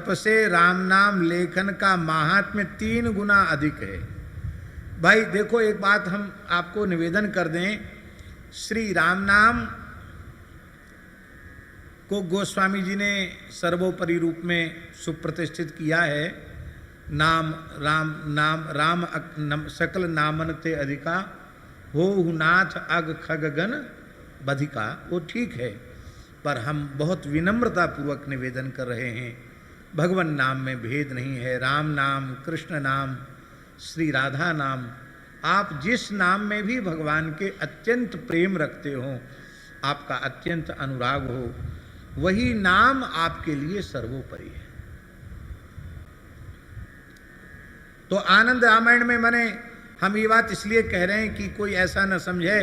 जप से राम नाम लेखन का महात्म्य 3 गुना अधिक है। भाई देखो, एक बात हम आपको निवेदन कर दें, श्री राम नाम को गोस्वामी जी ने सर्वोपरि रूप में सुप्रतिष्ठित किया है। नाम राम नाम राम सकल नामन ते अधिका हो नाथ अग खग गण बधिका, वो ठीक है, पर हम बहुत विनम्रता पूर्वक निवेदन कर रहे हैं, भगवान नाम में भेद नहीं है। राम नाम, कृष्ण नाम, श्री राधा नाम, आप जिस नाम में भी भगवान के अत्यंत प्रेम रखते हो, आपका अत्यंत अनुराग हो, वही नाम आपके लिए सर्वोपरि है। तो आनंद रामायण में मैंने हम ये बात इसलिए कह रहे हैं कि कोई ऐसा न समझे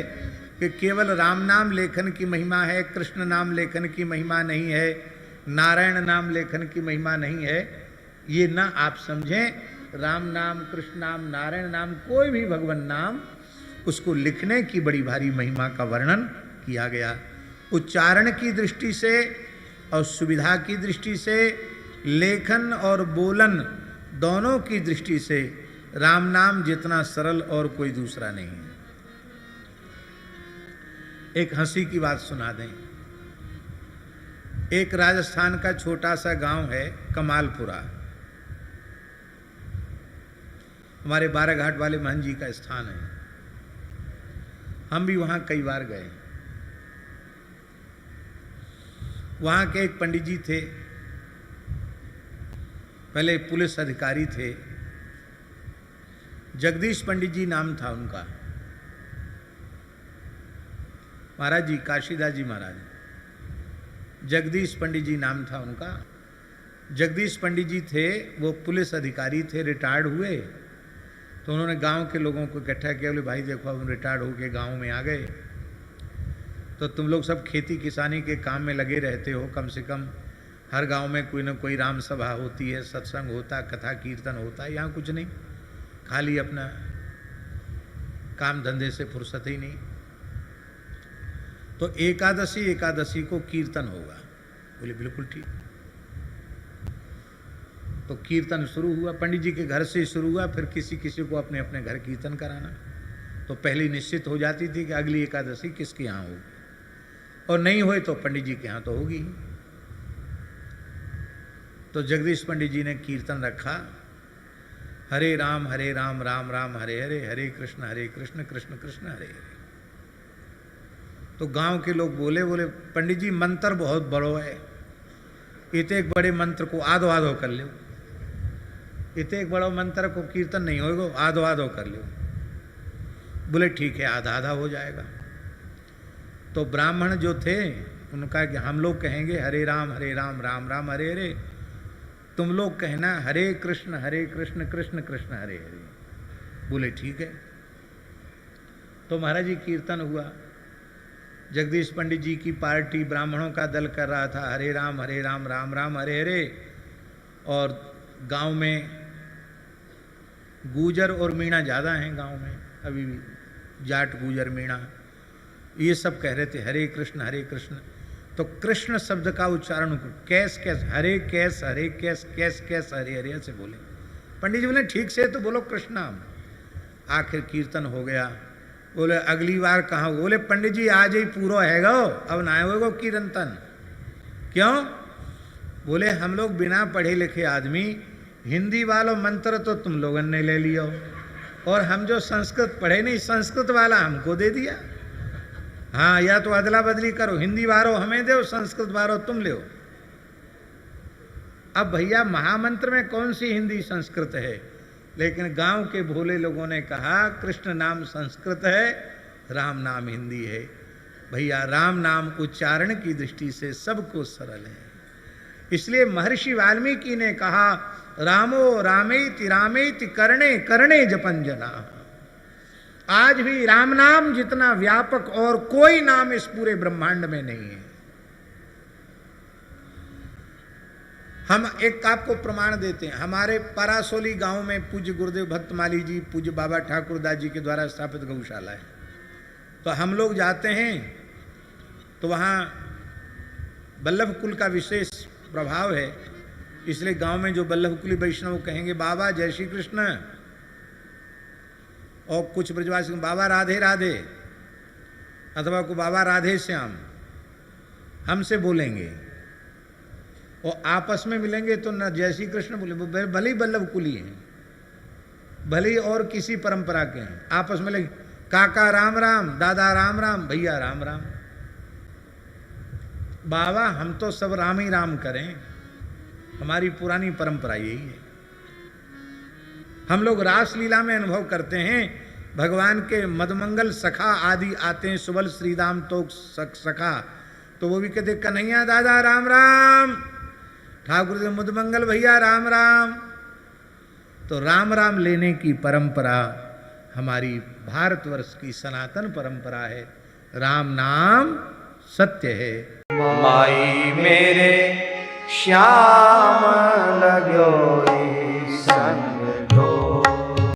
कि केवल राम नाम लेखन की महिमा है, कृष्ण नाम लेखन की महिमा नहीं है, नारायण नाम लेखन की महिमा नहीं है, ये ना आप समझें। राम नाम, कृष्ण नाम, नारायण नाम, कोई भी भगवान नाम, उसको लिखने की बड़ी भारी महिमा का वर्णन किया गया। उच्चारण की दृष्टि से और सुविधा की दृष्टि से, लेखन और बोलन दोनों की दृष्टि से राम नाम जितना सरल और कोई दूसरा नहीं है। एक हंसी की बात सुना दें। एक राजस्थान का छोटा सा गांव है कमालपुरा, हमारे बाराघाट वाले महन जी का स्थान है। हम भी वहां कई बार गए। वहां के एक पंडित जी थे, पहले पुलिस अधिकारी थे, जगदीश पंडित जी नाम था उनका। महाराज जी, काशीदास जी महाराज, जगदीश पंडित जी नाम था उनका। जगदीश पंडित जी थे, वो पुलिस अधिकारी थे, रिटायर्ड हुए तो उन्होंने गांव के लोगों को इकट्ठा किया, बोले भाई देखो हम रिटायर्ड होके गांव में आ गए, तो तुम लोग सब खेती किसानी के काम में लगे रहते हो, कम से कम हर गांव में कोई ना कोई राम सभा होती है, सत्संग होता, कथा कीर्तन होता है, यहाँ कुछ नहीं, खाली अपना काम धंधे से फुर्सत ही नहीं। तो एकादशी को कीर्तन होगा। बोले बिल्कुल ठीक। तो कीर्तन शुरू हुआ, पंडित जी के घर से शुरू हुआ, फिर किसी किसी को अपने अपने घर कीर्तन कराना। तो पहली निश्चित हो जाती थी कि अगली एकादशी किसके यहाँ होगी, और नहीं हुए तो पंडित जी के यहाँ तो होगी। तो जगदीश पंडित जी ने कीर्तन रखा, हरे राम राम राम हरे हरे, हरे कृष्ण कृष्ण कृष्ण हरे हरे। तो गांव के लोग बोले पंडित जी मंत्र बहुत बड़ो है, इतने एक बड़े मंत्र को आधो आधो कर लो, इतने एक बड़ो मंत्र को कीर्तन नहीं होगा, आधो आधो कर लो। बोले ठीक है, आधा आधा हो जाएगा। तो ब्राह्मण जो थे उनका कि हम लोग कहेंगे हरे राम राम राम हरे हरे, तुम लोग कहना हरे कृष्ण कृष्ण कृष्ण हरे हरे। बोले ठीक है। तो महाराज जी कीर्तन हुआ, जगदीश पंडित जी की पार्टी ब्राह्मणों का दल कर रहा था हरे राम राम राम हरे हरे, और गांव में गूजर और मीणा ज़्यादा हैं गांव में, अभी भी जाट गूजर मीणा ये सब कह रहे थे हरे कृष्ण। तो कृष्ण शब्द का उच्चारण कैस हरे कैस कैस हरे हरे से बोले। पंडित जी बोले ठीक से तो बोलो कृष्णा। आखिर कीर्तन हो गया। बोले अगली बार कहाँ? बोले पंडित जी आज ही पूरा हैगा, अब ना होगा कीर्तन। क्यों? बोले हम लोग बिना पढ़े लिखे आदमी, हिंदी वालों मंत्र तो तुम लोगों ने ले लियो, और हम जो संस्कृत पढ़े नहीं, संस्कृत वाला हमको दे दिया। हाँ, या तो अदला बदली करो, हिंदी वारो हमें दो, संस्कृत वारो तुम ले। अब भैया महामंत्र में कौन सी हिंदी संस्कृत है? लेकिन गांव के भोले लोगों ने कहा कृष्ण नाम संस्कृत है, राम नाम हिंदी है। भैया राम नाम उच्चारण की दृष्टि से सबको सरल है। इसलिए महर्षि वाल्मीकि ने कहा रामो रामेति रामेति करणे करणे जपन जना। आज भी राम नाम जितना व्यापक और कोई नाम इस पूरे ब्रह्मांड में नहीं है। हम एक आपको प्रमाण देते हैं। हमारे परासोली गांव में पूज्य गुरुदेव भक्तमाली जी, पूज्य बाबा ठाकुरदास जी के द्वारा स्थापित गौशाला है। तो हम लोग जाते हैं तो वहाँ वल्लभ कुल का विशेष प्रभाव है। इसलिए गांव में जो बल्लभकुली वैष्णव कहेंगे बाबा जय श्री कृष्ण, और कुछ ब्रजवासी बाबा राधे राधे, अथवा को बाबा राधे श्याम हमसे बोलेंगे, और आपस में मिलेंगे तो न जय श्री कृष्ण बोले, भले ही बल्लभकुली हैं, भले ही और किसी परंपरा के हैं, आपस में लगे काका राम राम, दादा राम राम, भैया राम राम। बाबा हम तो सब राम ही राम करें, हमारी पुरानी परंपरा यही है। हम लोग रासलीला में अनुभव करते हैं, भगवान के मदमंगल सखा आदि आते हैं, सुबल श्रीदाम तो सखा, तो वो भी कहते कन्हैया दादा राम राम, ठाकुर जी मदमंगल भैया राम राम। तो राम राम लेने की परंपरा हमारी भारतवर्ष की सनातन परंपरा है। राम नाम सत्य है। माई मेरे श्याम